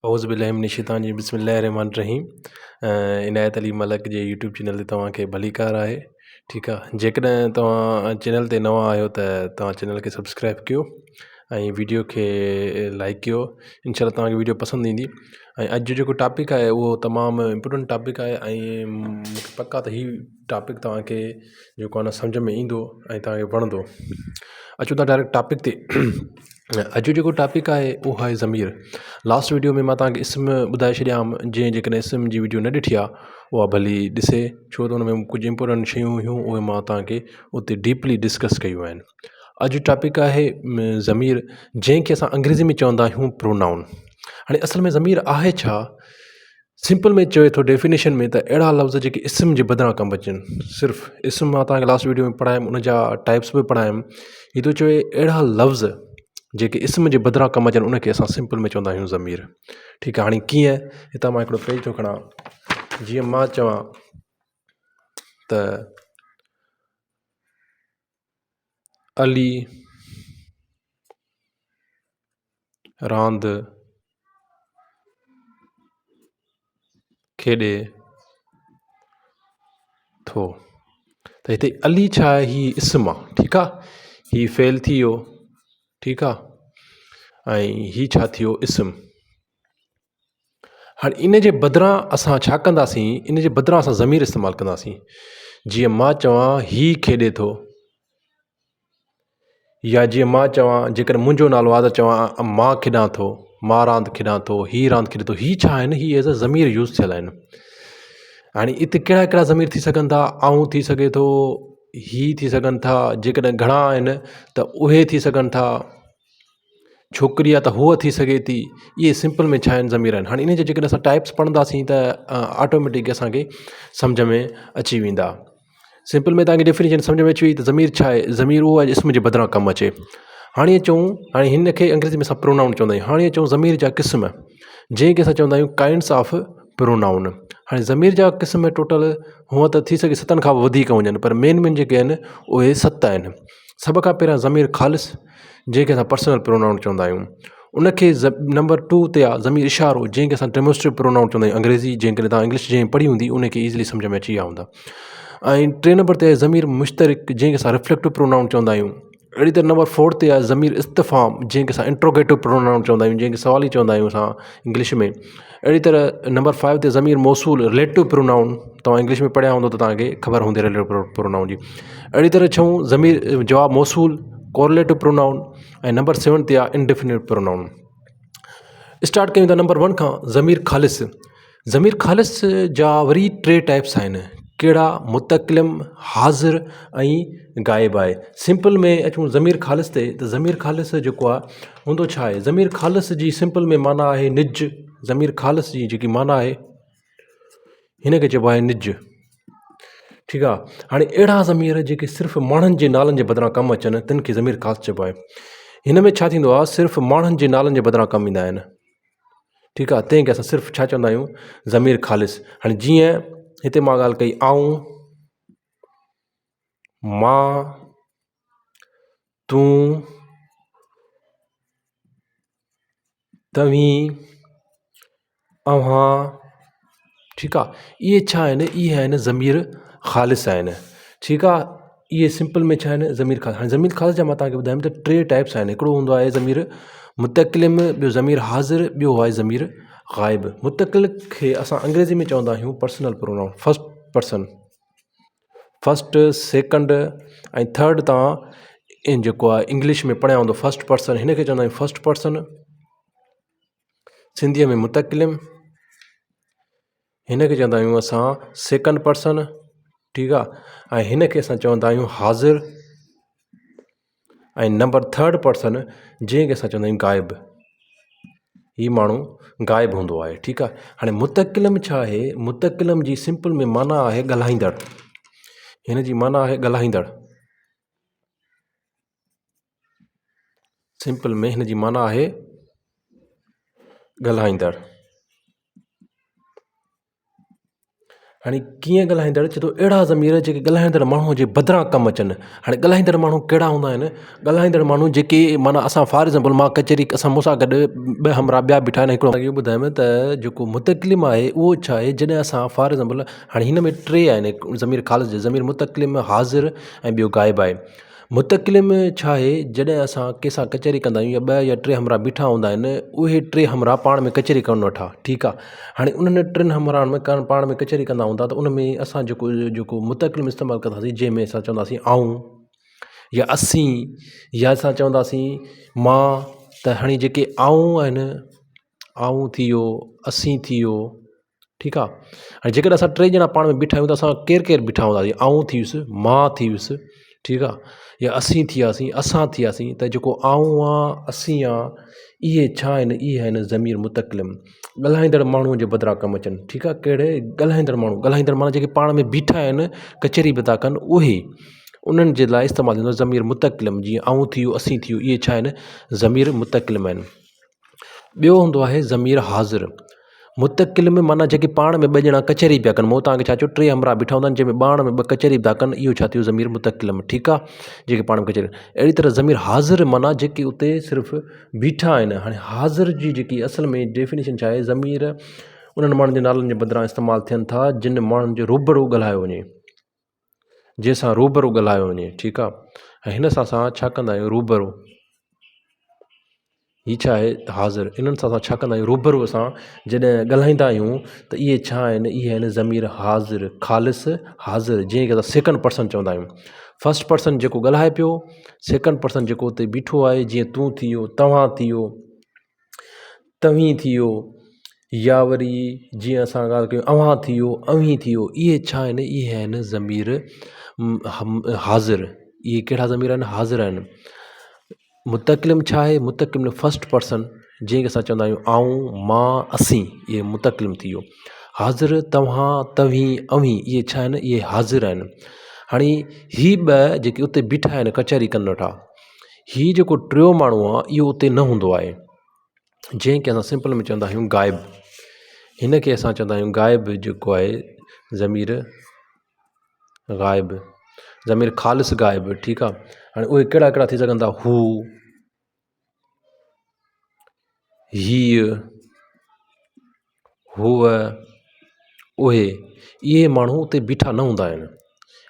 औज़ु बिल्लाहि मिनश शैतानिर रजीम बिस्मिल्लाहिर रहमानिर रहीम। इनायत अली मलक जे YouTube channel ते तव्हांखे भलीकार आहे। ठीकु आहे, जेकॾहिं तव्हां चैनल ते नवां आहियो त तव्हां चैनल खे सब्सक्राइब कयो ऐं वीडियो खे लाइक कयो। इंशाअल्लाह तव्हांखे वीडियो पसंदि ईंदी। ऐं अॼु जेको टॉपिक आहे उहो तमामु इम्पोर्टेंट टॉपिक आहे ऐं मूंखे पका त हीउ टॉपिक तव्हांखे जेको आहे न सम्झ में ईंदो ऐं तव्हांखे वणंदो। अचूं था डायरेक्ट टॉपिक ते। अॼु जेको टॉपिक आहे उहो आहे ज़मीर। लास्ट वीडियो में मां तव्हांखे इस्म ॿुधाए छॾियां। जंहिं जेकॾहिं इस्म जी वीडियो न ॾिठी आहे उहा भली ॾिसे, छो त हुन में कुझु इंपोर्टेंट शयूं हुयूं उहे मां तव्हांखे उते डीपली डिस्कस कयूं आहिनि। अॼु टॉपिक आहे ज़मीर, जंहिंखे असां अंग्रेज़ी में चवंदा आहियूं प्रोनाउन। हाणे असल में ज़मीर आहे छा? सिंपल में चए थो डेफिनेशन में त अहिड़ा लफ़्ज़ जेके इस्म जे बदिरां कमु अचनि। सिर्फ़ु इस्म मां तव्हांखे लास्ट वीडियो में पढ़ायुमि, उन जा टाइप्स बि पढ़ायुमि। हीअ थो चए अहिड़ा लफ़्ज़ जेके इस्म जे बदिरां कमु अचनि उनखे असां सिंपल में चवंदा आहियूं ज़मीर। ठीकु आहे, हाणे कीअं? हितां मां हिकिड़ो पेज थो खणा। जीअं मां चवां त अली रांदि खेॾे थो, त हिते अली छा आहे? ही इस्म आहे। ठीकु आहे, ही फेल थी वियो। ठीकु आहे, ऐं ही छा थियो? इस्म। हाणे इन जे बदिरां असां छा कंदासीं? इन जे बदिरां असां ज़मीर इस्तेमालु कंदासीं। जीअं मां चवां ही खेॾे थो, या जीअं मां चवां, जेकर मुंहिंजो नालो आहे त चवां मां खेॾां थो, मां रांदि खेॾां थो, ही रांदि खेॾे थो। ही छा आहिनि? ही एज़ अ ज़मीर यूज़ थियल आहिनि। हाणे हिते कहिड़ा कहिड़ा ज़मीर थी सघनि था? आऊं थी सघे थो, ही थी सघनि था। जेकॾहिं घणा आहिनि त उहे थी सघनि था। छोकिरी आहे त हूअ थी सघे थी। इहे सिंपल में छा आहिनि? ज़मीर आहिनि। हाणे इन जे जेकॾहिं असां टाइप्स पढ़ंदासीं त ऑटोमेटिक असांखे सम्झ में अची वेंदा। सिंपल में तव्हांखे डेफिनेशन सम्झ में अची वई त ज़मीर छा आहे? ज़मीर उहो आहे जिस्म जे बदिरां कमु अचे। हाणे अचूं, हाणे हिन खे अंग्रेज़ी में असां प्रोनाउन चवंदा आहियूं। हाणे अचूं ज़मीर जा क़िस्म, जंहिंखे असां चवंदा आहियूं काइंड्स ऑफ प्रोनाउन। हाणे ज़मीर जा क़िस्म टोटल हूअं त थी सघे 7 खां वधीक हुजनि, पर मेन जेके आहिनि उहे 7 आहिनि। सभ खां पहिरियां ज़मीर ख़ालिस, जंहिंखे असां पर्सनल प्रोनाउन चवंदा आहियूं। उनखे नंबर 2 ते आहे ज़मीर इशारो, जंहिंखे असां डेमोस्ट्रेटिव प्रोनाउन चवंदा आहियूं। अंग्रेज़ी जेकॾहिं तव्हां इंग्लिश जंहिं पढ़ी हूंदी उनखे ईज़िली सम्झ में अची विया हूंदा। ऐं 3 नंबर ते आहे ज़मीर मुश्तरिक, जंहिंखे असां रिफ्लेक्टिव प्रोनाउन चवंदा आहियूं। अहिड़ी तरह नंबर 4 ते आहे ज़मीर इस्तिफ़ाम, जंहिंखे असां इंट्रोगेटिव प्रोनाउन चवंदा आहियूं, जंहिंखे सवाली चवंदा आहियूं असां इंग्लिश में। अहिड़ी तरह नंबर 5 ते ज़मीर मौसूल, रिलेटिव प्रोनाउन। तव्हां इंग्लिश में पढ़िया हूंदो त तव्हांखे ख़बर हूंदी रिलेटिव प्रोनाउन जी। अहिड़ी तरह छऊं ज़मीर जवाब मौसूल, कोरिलेटिव प्रोनाउन। ऐं नंबर 7 ते आहे इंडेफिनिट प्रोनाउन। स्टार्ट कयूं था नंबर 1 खां। ज़मीर ख़ालिस। ज़मीर ख़ालिस जा वरी 3 टाइप्स आहिनि। कहिड़ा? मुतकलिम, हाज़िर ऐं गाइब आहे। सिंपल में अचूं ज़मीर ख़ालिस ते, त ज़मीर ख़ालिस जेको आहे हूंदो छा आहे? ज़मीर ख़ालिस जी सिंपल में माना आहे निज। ज़मीर ख़ालिस जी जेकी माना आहे हिन खे चइबो आहे निज। ठीकु आहे, हाणे अहिड़ा ज़मीर जेके सिर्फ़ु माण्हुनि जे नालनि जे बदिरां कमु अचनि तिन खे ज़मीर ख़ासि चइबो आहे। हिन में छा थींदो आहे? सिर्फ़ु माण्हुनि जे नालनि जे बदिरां कमु ईंदा आहिनि। ठीकु आहे, तंहिंखे असां सिर्फ़ु छा चवंदा आहियूं? ज़मीर ख़ालिस। हाणे जीअं हिते मां ॻाल्हि कई आऊं, मां, तूं, तव्हीं, अव्हां। ठीकु आहे, इहे छा आहिनि? इहे आहिनि ज़मीर ख़ालिस आहिनि। ठीकु आहे, इहे सिंपल में छा आहिनि? ज़मीर ख़ालिस। हाणे ज़मीर ख़ालिस जा मां तव्हांखे ॿुधायुमि त 3 टाइप्स आहिनि। हिकिड़ो हूंदो आहे ज़मीर मुतकलिम, ॿियो ज़मीर हाज़िर, ॿियो आहे ज़मीर गाइब। मुतकलिम खे असां अंग्रेज़ी में चवंदा आहियूं personal pronoun, first person. First, second ऐं थर्ड तव्हां जेको आहे इंग्लिश में पढ़िया हूंदो फर्स्ट पर्सन, हिन खे चवंदा आहियूं फर्स्ट पर्सन। सिंधीअ में मुतकलिम, हिन खे चवंदा आहियूं असां सेकंड पर्सन। ठीकु आहे, ऐं हिन खे असां चवंदा आहियूं हाज़िर। ऐं नंबर 3 पर्सन, जंहिंखे असां चवंदा आहियूं गाइब। हीउ माण्हू गाइब हूंदो आहे। ठीकु आहे, हाणे मुतकलिम छा आहे? मुतकलिम जी सिंपल में माना आहे ॻाल्हाईंदड़। हिन जी माना आहे ॻाल्हाईंदड़। सिंपल में हिन जी माना आहे ॻाल्हाईंदड़। हाणे कीअं ॻाल्हाईंदड़ चए थो अहिड़ा ज़मीर जेके ॻाल्हाईंदड़ माण्हूअ जे बदिरां कमु अचनि। हाणे ॻाल्हाईंदड़ माण्हू कहिड़ा हूंदा आहिनि? ॻाल्हाईंदड़ माण्हू जेके माना असां फॉर एग्ज़ाम्पल मां कचहरी असां मूंसां गॾु ॿ हमरा ॿिया बीठा आहिनि। हिकिड़ो इहो ॿुधायांव त जेको मुतकलिम आहे उहो छा आहे, जॾहिं असां फॉर एग्ज़ाम्पल हाणे हिन में टे आहिनि ज़मीर ख़ालिस जे ज़मीर मुतकलिम, हाज़िर ऐं ॿियो गाइब आहे। मुतकलिम छा आहे, जॾहिं असां कंहिंसां कचहरी कंदा आहियूं या ॿ या टे हमरा बीठा हूंदा आहिनि, उहे टे हमरा पाण में कचहरी कनि वेठा, ठीकु आहे। हाणे उन्हनि टिनि हमराहनि में पाण में कचहरी कंदा हूंदा त उन में असां जेको मुतकलिम इस्तेमालु कंदासीं, जंहिंमें असां चवंदासीं आऊं या असीं, या असां चवंदासीं मां। त हाणे जेके आऊं आहिनि, आऊं थी वियो, असीं थी वियो, ठीकु आहे। हाणे जेकॾहिं असां टे ॼणा पाण में बीठा आहियूं त असां केरु केरु बीठा हूंदासीं? आऊं थी वियुसि, मां थी वियुसि, ठीकु आहे, या असीं थी वियासीं, असां थी वियासीं। त जेको आऊं आहे, असीं आहे, इहे छा आहिनि? इहे आहिनि ज़मीर मुतकलिम, ॻाल्हाईंदड़ माण्हूअ जे बदिरां कमु अचनि, ठीकु आहे। कहिड़े? ॻाल्हाईंदड़ माण्हू, ॻाल्हाईंदड़ माना जेके पाण में बीठा आहिनि, कचहरी पिया था कनि, उहे उन्हनि जे लाइ इस्तेमालु थींदो ज़मीर मुतकलिम। जीअं आऊं थी वियो, असीं थी वियो, इहे छा आहिनि? ज़मीर मुतकलिम आहिनि। ॿियो हूंदो आहे ज़मीर हाज़िर। मुतकलिम माना जेके पाण में ॿ ॼणा कचहरी पिया कनि, मूं तव्हांखे छा चयो, टे हमरा बीठा हूंदा आहिनि जंहिंमें पाण में ॿ कचहरी पिया कनि, इहो छा थियो? ज़मीर मुतकलिम, ठीकु आहे, जेके पाण में कचहरी। अहिड़ी तरह ज़मीर हाज़िर माना जेके उते सिर्फ़ु बीठा आहिनि। हाणे हाज़िर जी जेकी असल में डेफिनेशन छा आहे? ज़मीर उन्हनि माण्हुनि जे नालनि जे बदिरां इस्तेमालु थियनि था जिन माण्हुनि जो रूबरू ॻाल्हायो वञे, जंहिंसां रूबरू ॻाल्हायो वञे, ठीकु आहे। ऐं हिन सां असां छा कंदा आहियूं? रूबरू, हीअ छा आहे? हाज़िर। इन्हनि सां असां छा कंदा आहियूं? रूबरू असां जॾहिं ॻाल्हाईंदा आहियूं त इहे छा आहिनि? इहे आहिनि ज़मीर हाज़िर, ख़ालिस हाज़िर, जंहिंखे असां सेकंड पर्सन चवंदा आहियूं। फस्ट पर्सन जेको ॻाल्हाए पियो, सेकंड पर्सन जेको उते बीठो आहे, जीअं तूं थी वियो, तव्हां थी वियो, तव्हीं थी वियो, या वरी जीअं असां ॻाल्हि कयूं अव्हां थी वियो, अव्हीं थी वियो, इहे छा आहिनि? इहे आहिनि ज़मीर हाज़िर। इहे कहिड़ा ज़मीर आहिनि? हाज़िर आहिनि। मुतकलिम छा आहे? मुतकलिम फस्ट पर्सन, जंहिंखे असां चवंदा आहियूं आऊं, मां, असीं, इहे मुतकलिम थी वियो। हाज़िर तव्हां, तव्हीं, अव्हीं, इहे छा आहिनि? इहे हाज़िर आहिनि। हाणे ही ॿ जेके उते बीठा आहिनि कचहरी कनि वेठा, ही जेको टियों माण्हू आहे इहो उते न हूंदो आहे, जंहिंखे असां सिंपल में चवंदा आहियूं गाइब। हिन खे असां चवंदा आहियूं गाइब, जेको आहे ज़मीर गाइब, ज़मीर ख़ालिस गाइब, ठीकु आहे। हाणे उहे कहिड़ा कहिड़ा थी सघनि था? हू, हीअ, हूअ, उहे, इहे माण्हू उते बीठा न हूंदा आहिनि।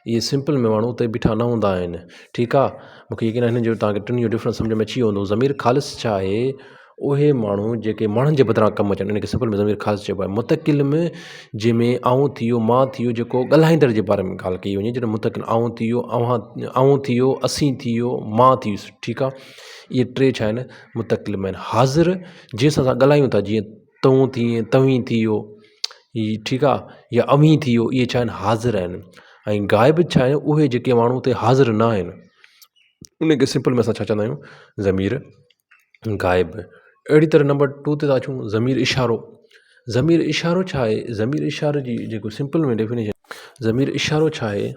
इहे सिंपल में माण्हू उते बीठा न हूंदा आहिनि, ठीकु आहे। मूंखे यकीन आहे हिन जो तव्हांखे टिनि जो डिफरेंस सम्झ में अची वियो हूंदो। ज़मीर ख़ालिस छा आहे? उहे माण्हू जेके माण्हुनि जे बदिरां कमु अचनि, इनखे सिंपल में ज़मीर ख़ालिस चइबो आहे। मुतकलिम जंहिंमें आऊं थी वियो, मां थी वियो, जेको ॻाल्हाईंदड़ जे बारे में ॻाल्हि कई वञे, जॾहिं मुतकलिम आऊं थी वियो, आऊं थी वियो, असीं थी वियो, मां थी वियुसि, ठीकु आहे। इहे टे छा आहिनि? मुतकलिम आहिनि। हाज़िर जंहिंसां असां ॻाल्हायूं था, जीअं तूं थी, तव्हीं थी वियो, हीअ ठीकु आहे, या अव्हीं थी वियो, इहे छा आहिनि? हाज़िर आहिनि। ऐं गाइब छा आहे? उहे जेके माण्हू उते हाज़िर न आहिनि, उनखे सिंपल में असां छा चवंदा आहियूं? ज़मीर गाइब। अहिड़ी तरह नंबर 2 ते था अचूं, ज़मीर इशारो। ज़मीर इशारो छा आहे? ज़मीर इशारे जी जेको सिंपल में डेफिनेशन, ज़मीर इशारो छा आहे?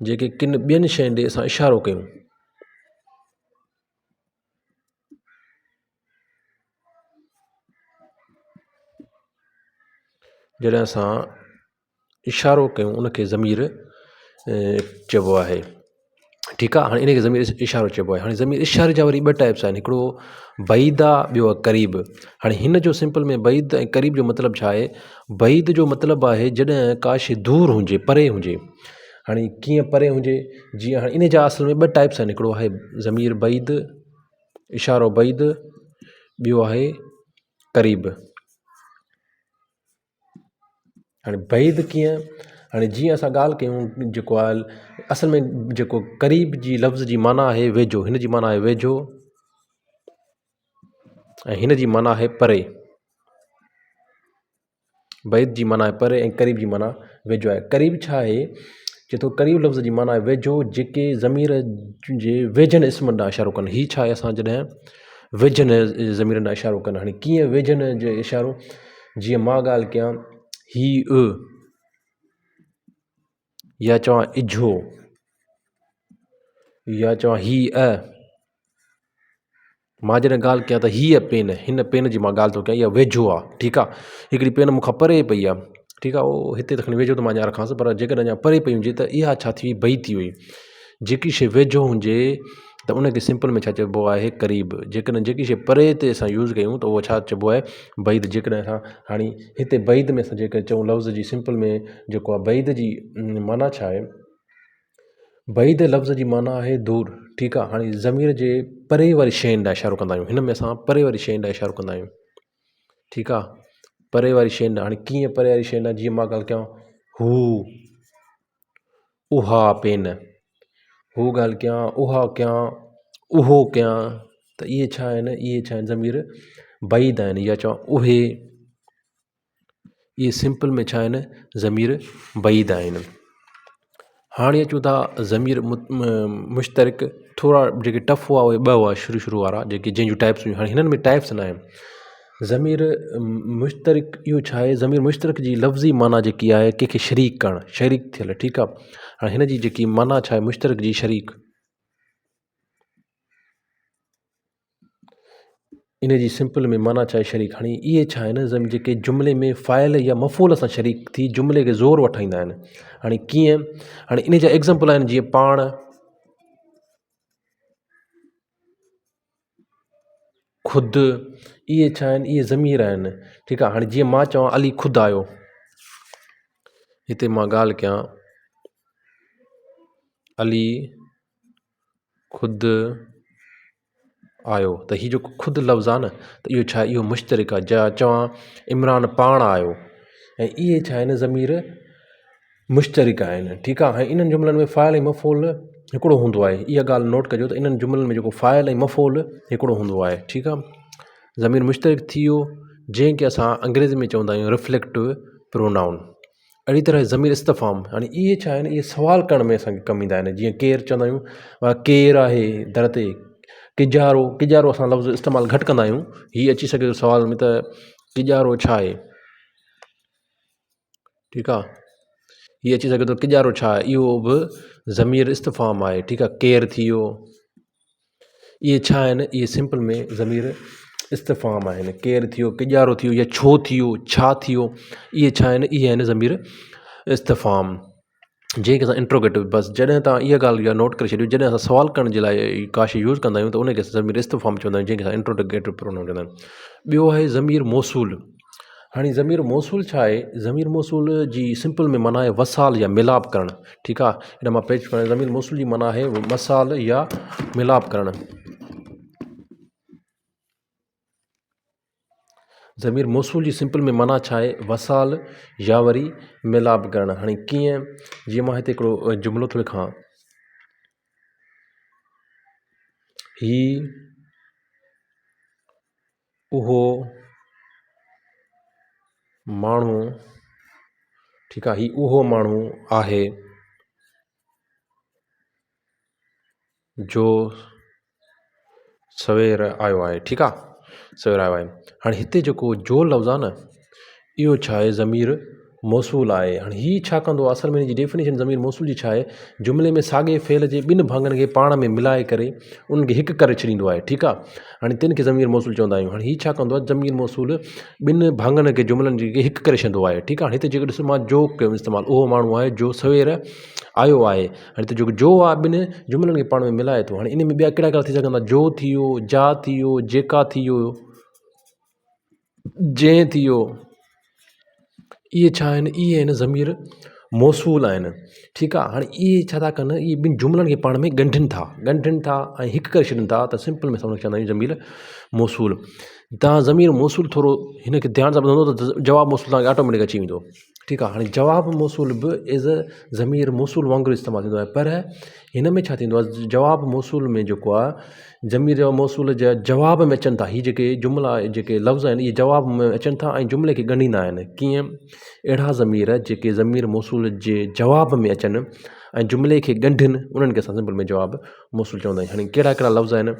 जेके किन ॿियनि शयुनि ॾे असां इशारो कयूं, जॾहिं असां इशारो कयूं उनखे ज़मीर चइबो आहे, ठीकु आहे। हाणे इनखे ज़मीर इशारो चइबो आहे। हाणे ज़मीर इशारे जा वरी ॿ टाइप्स आहिनि, हिकिड़ो बईद आहे, ॿियो आहे क़रीब। हाणे हिन जो सिंपल में बईद ऐं क़रीब जो मतिलबु छा आहे? बईद जो मतिलबु आहे जॾहिं का शइ दूरि हुजे, परे हुजे। हाणे कीअं परे हुजे? जीअं हाणे इन जा असल में ॿ टाइप्स आहिनि, हिकिड़ो आहे ज़मीर बईद, इशारो बईद, ॿियो आहे क़रीब। हाणे बईद कीअं? हाणे जीअं असां ॻाल्हि कयूं, जेको आहे असल में जेको क़रीब जी लफ़्ज़ जी माना आहे वेझो, हिन जी माना आहे वेझो, ऐं हिन जी माना आहे परे। बईद जी माना आहे परे ऐं क़रीब जी माना वेझो आहे। क़रीब छा आहे? चए थो क़रीब लफ़्ज़ जी माना आहे वेझो, जेके ज़मीर जे वेझनि इस्म ॾांहुं इशारो कनि। हीअ छा आहे? असां जॾहिं वेझनि ज़मीर ॾांहुं इशारो कनि। हाणे कीअं वेझनि जो इशारो? जीअं मां ॻाल्हि कयां हीअ, या चवां इझो, या चवां हीअ, मां जॾहिं ॻाल्हि कयां त हीअ पेन, हिन पेन जी मां ॻाल्हि थो कयां, इहा वेझो आहे, ठीकु आहे। हिकिड़ी पेन मूंखां परे पई आहे, ठीकु आहे, उहो हिते त खणी वेझो त मां अञा रखांसि, पर जेकॾहिं अञा परे पई हुजे त इहा छा थी बई थी हुई। जेकी शइ वेझो हुजे त उनखे सिंपल में छा चइबो आहे, क़रीब। जेकॾहिं जेकी शइ परे ते असां यूज़ कयूं त उहो छा चइबो आहे, बैद। जेकॾहिं असां हाणे हिते बैद में असां जेकर चऊं लफ़्ज़ जी सिंपल में जेको आहे बैद जी माना छा आहे, बैद लफ़्ज़ जी माना आहे दूर, ठीकु आहे। हाणे ज़मीर जे परे वारी शयुनि ॾांहुं इशारो कंदा आहियूं, हिन में असां परे वारी शयुनि ॾांहुं इशारो कंदा आहियूं, ठीकु आहे। परे वारी शयुनि ॾांहुं, हाणे कीअं परे वारी शयुनि ॾांहुं, जीअं मां ॻाल्हि कयां हू, उहा पेन, हू ॻाल्हि कयां, उहा कयां, उहो कयां, त इहे छा आहिनि, इहे छा आहिनि ज़मीर बैद आहिनि, या चवां उहे, इहे सिंपल में छा आहिनि, ज़मीर बैद आहिनि। हाणे अचूं था ज़मीर मुश्तरिक, थोरा जेके टफ हुआ उहे ॿ हुआ शुरू वारा, जेके जंहिंजूं टाइप्स हुयूं। हाणे हिननि में टाइप्स न आहिनि। ज़मीर मुश्तरिक इहो छा आहे, ज़मीर मुश्तरिक जी लफ़्ज़ी माना जेकी आहे, कंहिंखे शरीक करणु, शरीक थियल, ठीकु आहे। हाणे हिन जी जेकी माना छा आहे, मुश्तरिक जी शरीक, इन जी सिंपल में माना छा आहे, शरीक। हाणे इहे छा आहिनि, जेके जुमिले में फ़ाइल या मफ़ूल सां शरीक थी जुमिले खे ज़ोर वठाईंदा आहिनि। हाणे कीअं, हाणे इन जा एग्ज़ाम्पल आहिनि, जीअं पाण, ख़ुदि, इहे छा आहिनि, इहे ज़मीर आहिनि, ठीकु आहे। हाणे जीअं मां चवां अली ख़ुदि आयो, हिते मां ॻाल्हि कयां अली ख़ुदि आयो, त हीउ जेको ख़ुदि लफ़्ज़ आहे न, त इहो छा आहे, इहो मुश्तरिक आहे। जा चवां इमरान पाण आयो, ऐं इहे छा आहिनि, ज़मीर मुश्तरिक आहिनि, ठीकु आहे। हाणे इन्हनि जुमिलनि में फ़ाइल ऐं मफ़ूल हिकिड़ो हूंदो आहे, इहा ॻाल्हि नोट कजो त इन्हनि जुमिलनि में जेको फ़ाइल ऐं मफ़ूल हिकिड़ो हूंदो आहे, ठीकु आहे। ज़मीर मुश्तरिक थी वियो, जंहिंखे असां अंग्रेज़ी में चवंदा आहियूं रिफ्लेक्टिव प्रोनाउन। अहिड़ी तरह ज़मीर इस्तफ़ाम, हाणे इहे छा आहिनि, इहे सुवाल करण में असांखे कमु ईंदा आहिनि। जीअं केरु चवंदा आहियूं, केरु आहे दर ते, किजारो, किजारो असां लफ़्ज़ इस्तेमालु घटि कंदा आहियूं, हीअ अची सघे थो सुवाल में त किजारो छा आहे, ठीकु आहे। हीअ अची सघे थो किजारो छा आहे, इहो बि ज़मीर इस्तफ़ाम आहे, ठीकु आहे। केरु थी वियो, इहे छा आहिनि, इहे सिंपल में ज़मीर इस्तफ़ाम आहिनि। केरु थी वियो, किजारो थी वियो, या छो थी वियो, छा थी वियो, इहे छा आहिनि, इहे आहिनि ज़मीर इस्तफ़ाम, जंहिंखे असां इंट्रोगेटिव। बसि जॾहिं तव्हां इहा ॻाल्हि इहा नोट करे छॾियो, जॾहिं असां सुवाल करण जे लाइ का शइ यूज़ कंदा आहियूं त उनखे असां ज़मीर इस्तफ़ाम चवंदा आहियूं, जंहिंखे असां इंट्रोगेटिव प्रोनाउन चवंदा आहियूं। ॿियो आहे ज़मीर मौसूल। हाणे ज़मीर मौसूल छा आहे, ज़मीर मौसूल जी सिंपल में माना आहे वसाल या मिलाप करणु, ठीकु आहे। हिन मां पेश करणु, ज़मीर मौसूल जी माना आहे वसाल या मिलाप करणु। ज़मीर मौसूल जी सिंपल में माना छा आहे, वसाल या वरी मिलाप करणु। हाणे कीअं, जीअं मां हिते हिकिड़ो जुमिलो थो लिखां, ही उहो माण्हू, ठीकु आहे, ही उहो माण्हू आहे जो सवेर आयो आहे, ठीकु आहे, सवेर आयो आहे। हाणे हिते जेको जो लफ़्ज़ आहे न, इहो छा आहे, ज़मीर मौसूल आहे। हाणे हीअ छा कंदो आहे, असल में हिनजी डेफिनेशन ज़मीर मौसूल जी छा आहे, जुमिले में साॻे फ़ेल जे ॿिनि भाङनि खे पाण में मिलाए करे उन्हनि खे हिकु करे छॾींदो आहे, ठीकु आहे। हाणे तिन खे ज़मीर मौसूल चवंदा आहियूं। हाणे हीअ छा कंदो आहे, ज़मीर मौसूल ॿिनि भाङनि खे जुमिलनि जे हिकु करे छॾींदो आहे, ठीकु आहे। हिते जेको ॾिसो मां जो कयो इस्तेमालु, उहो माण्हू आहे जो सवेर आयो आहे। हाणे हिते जेको जो आहे ॿिनि जुमिलनि खे पाण में मिलाए थो। हाणे इन में ॿिया कहिड़ा कहिड़ा थी सघंदा, जो थी वियो, जा थी वियो, जेका थी वियो, जंहिं थी वियो, इहे छा आहिनि, इहे आहिनि ज़मीर मौसूल आहिनि, ठीकु आहे। हाणे इहे छा था कनि, इहे ॿिनि जुमिलनि खे पाण में ॻंढिनि था ऐं हिकु करे छॾनि था, त सिंपल में असां चवंदा आहियूं ज़मीर मौसूल। तव्हां ज़मीर मौसूल थोरो हिनखे ध्यानु सां ॿुधंदो त जवाबु मौसूल तव्हांखे ऑटोमेटिक अची वेंदो, ठीकु आहे। हाणे जवाबु मौसूल बि एज़ अ ज़मीर मौसूल वांगुरु इस्तेमालु थींदो आहे, पर हिन में छा थींदो आहे, जवाबु मौसूल में जेको आहे, ज़मीर मौसूल जा जवाब में अचनि था, हीअ जेके जुमिला जेके लफ़्ज़ आहिनि, इहे जवाब में अचनि था ऐं जुमिले खे ॻंढींदा आहिनि। कीअं, अहिड़ा ज़मीर जेके ज़मीर मौसूल जे जवाब में अचनि ऐं जुमिले खे ॻंढिनि, उन्हनि खे असां सिंपल में जवाबु मौसूल चवंदा आहियूं। हाणे कहिड़ा कहिड़ा लफ़्ज़ आहिनि,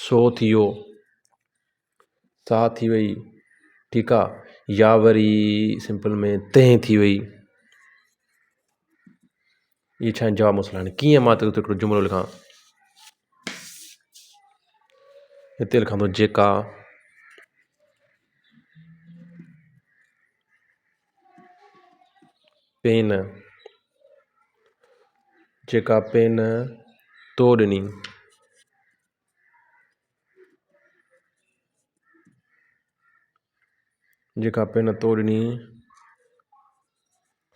सो थी वियो, सा थी वई, ठीकु आहे, या वरी सिंपल में तंहिं थी वई, इहे छा आहिनि, जवाब मौसूल। हाणे कीअं, मां त हिकिड़ो जुमिलो लिखां, हिते लिखां थो जेका पेन तोड़नी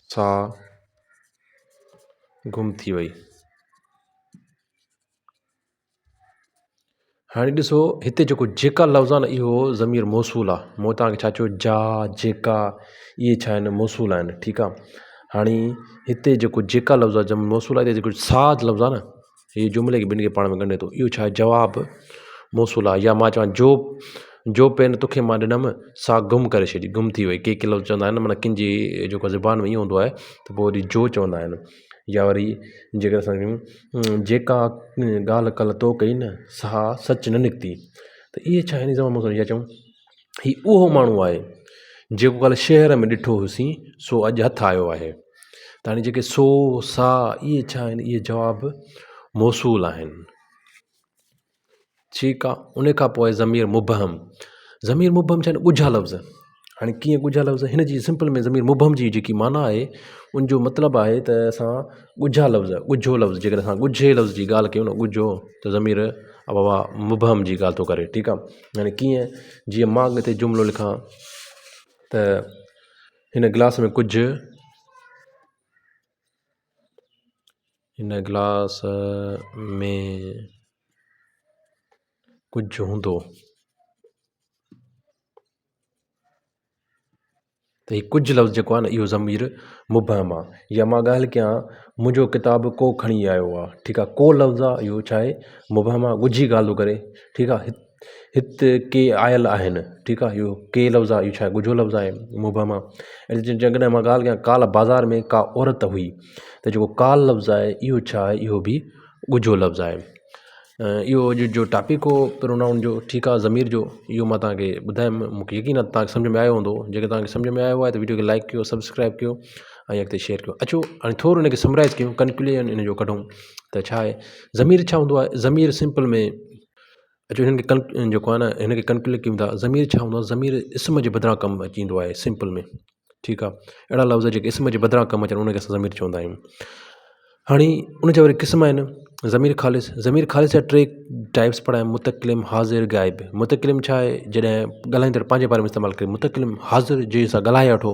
सा गुम थी वई। हाणे ॾिसो हिते जेको जेका लफ़्ज़ आहे न इहो ज़मीर मौसूल आहे। मूं तव्हांखे छा चयो, जा जेका इहे छा आहिनि, मौसूल आहिनि। ठीकु आहे। हाणे हिते जेको जेका लफ़्ज़ आहे मौसूल आहे, जेको साज लफ़्ज़ आहे न, हीअ जुमिले खे ॿिनि खे पाण में ॻंढे थो। इहो छा आहे, जवाबु मौसूल आहे। या मां चवां जो पेन तोखे मां ॾिनमि सा गुम करे छॾी, गुम थी वई। के लफ़्ज़ चवंदा आहिनि, माना किन जी जेको ज़ुबान में ईअं हूंदो आहे त पोइ वरी जो चवंदा आहिनि। या वरी जेकर असां चयूं जेका ॻाल्हि कल्ह तो कई न सा सच न निकिती, त इहे छा आहिनि ज़मां मौसूल। या चऊं हीउ उहो माण्हू आहे जेको कल्ह शहर में ॾिठो हुसीं सो अॼु हथु आयो आहे। त हाणे जेके सो सा इहे छा आहिनि, इहे जवाबु मौसूल आहिनि। ठीकु आहे। उन खां पोइ ज़मीर मुबहम। ज़मीर मुबहम छा आहिनि, ॻुझा लफ़्ज़। हाणे कीअं ॻुझा लफ़्ज़, हिन जी सिंपल में ज़मीर मुबहम जी जेकी माना आहे उनजो मतिलबु आहे त असां ॻुझा लफ़्ज़, ॻुझो लफ़्ज़, जेकर असां ॻुझे लफ़्ज़ जी ॻाल्हि कयूं न, ॻुझो, त ज़मीर बाबा मुबहम जी ॻाल्हि थो करे। ठीकु आहे। हाणे कीअं, जीअं मां हिते जुमिलो लिखां त हिन गिलास में कुझु हूंदो, त हीउ कुझु लफ़्ज़ जेको आहे न इहो ज़मीर मुबहम आहे। या मां ॻाल्हि कयां मुंहिंजो किताबु को खणी आयो आहे। ठीकु आहे। को लफ़्ज़ आहे इहो छा आहे, मुबहम आहे, ॻुझी ॻाल्हि थो करे। ठीकु आहे। हिते के आयल आहिनि। ठीकु आहे। इहो के लफ़्ज़ आहे, इहो छा आहे, ॻुझो लफ़्ज़ आहे, मुबहम आहे। जेकॾहिं मां ॻाल्हि कयां काल्ह बाज़ार में का औरत हुई, त जेको काल लफ़्ज़ आहे इहो छा आहे, इहो बि ॻुझो लफ़्ज़ आहे। इहो अॼु जो टॉपिक हो प्रोनाउन जो। ठीकु आहे, ज़मीर जो, इहो मां तव्हांखे ॿुधायुमि। मूंखे यकीन आहे तव्हांखे सम्झ में आयो हूंदो। जेकर तव्हांखे सम्झ में आयो आहे त वीडियो खे लाइक कयो, सब्सक्राइब कयो ऐं अॻिते शेयर कयो। अचो हाणे थोरो हिनखे समराइज़ कयूं, कंक्लूजन इन जो कढूं त छा आहे ज़मीर छा हूंदो आहे। ज़मीर सिंपल में अचो हिनखे जेको आहे न हिनखे कंक्लूड कयूं था। ज़मीर छा हूंदो आहे, ज़मीर इस्म जे बदिरां कमु अची ईंदो आहे सिंपल में। ठीकु आहे। अहिड़ा लफ़्ज़ जेके इस्म जे बदिरां कमु अचनि उनखे असां ज़मीर चवंदा आहियूं। हाणे उनजा वरी क़िस्म आहिनि। ज़मीर ख़ालिस जा टे टाइप्स पढ़ाया, मुतकलिम, हाज़िर, गाइब। मुतकलिम छा आहे, जॾहिं ॻाल्हाईंदड़ पंहिंजे बारे में इस्तेमालु करे। मुतकलिम हाज़िर जंहिंसां ॻाल्हाए वठो,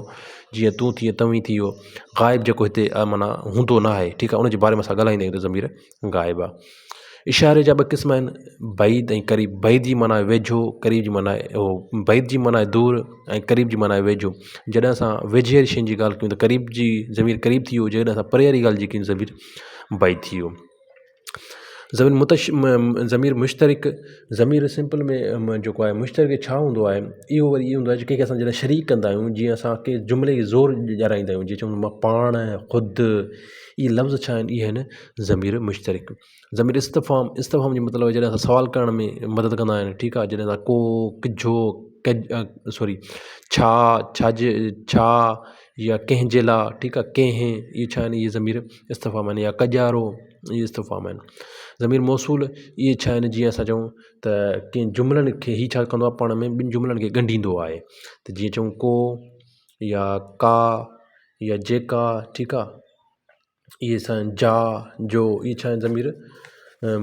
जीअं तूं थी तव्हीं थी वियो। गाइब जेको हिते माना हूंदो न आहे। ठीकु आहे। उनजे बारे में असां ॻाल्हाईंदा आहियूं त ज़मीर गाइब आहे। इशारे जा ॿ क़िस्म आहिनि, बैद ऐं क़रीब। बैद जी माना आहे वेझो, क़रीब जी माना आहे बैद जी माना आहे दूर ऐं क़रीब जी माना आहे वेझो। जॾहिं असां वेझे वारी शइ जी ॻाल्हि कयूं त क़रीब जी ज़मीर क़रीब थी वियो, जॾहिं असां परे वारी ॻाल्हि जी कयूं ज़मीर बैद थी वियो। ज़मीर मुश्तरिक। ज़मीर सिंपल में जेको आहे मुश्तरिक छा हूंदो आहे, इहो वरी इहो हूंदो आहे कंहिंखे असां जॾहिं शरीक कंदा आहियूं, जीअं असां कंहिं जुमिले खे ज़ोर ॾियाराईंदा आहियूं, जीअं चऊं मां पाण, ख़ुदि, इहे लफ़्ज़ छा आहिनि, इहे आहिनि ज़मीर मुश्तरिक। ज़मीर इस्तफ़ाम जी मतिलबु आहे जॾहिं असां सवाल करण में मदद कंदा आहिनि। ठीकु आहे। जॾहिं असां को, किजो, छा या कंहिंजे लाइ। ठीकु आहे। कंहिं, इहे छा आहिनि, इहे ज़मीर इस्तफ़ाम आहिनि। या कजारो, इहे इस्तफ़ाम आहिनि। ज़मीर मौसूल इहे छा आहिनि, जीअं असां चऊं त कंहिं जुमिलनि खे हीउ छा कंदो आहे, पाण में ॿिनि जुमिलनि खे ॻंढींदो आहे। त जीअं चऊं को या का या जेका। ठीकु आहे। इहे छा आहिनि, जा, जो, इहे छा आहिनि, ज़मीर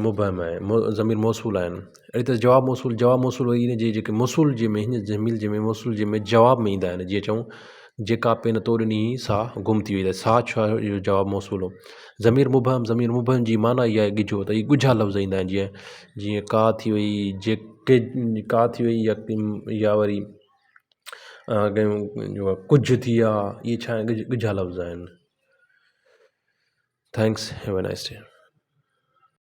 मुबहम आहे, ज़मीर मौसूल आहिनि। अहिड़ी तरह जवाब मौसूल वरी इन जे जेके मौसूल जे में हिन ज़मीर जे में मौसूल जे में जवाब में ईंदा आहिनि। जीअं चऊं जेका पेन तो ॾिनी सा गुम थी वई, त सा छा, इहो जवाबु मौसूल हो। ज़मीर मुबहम जी माना इहा आहे ॻिझो, त इहे ॻुझा लफ़्ज़ ईंदा आहिनि। जीअं का थी वई, जेके का थी वई, या वरी कुझु थी विया, इहे छा आहिनि, ॻुझा लफ़्ज़ आहिनि। Thanks, have a nice day.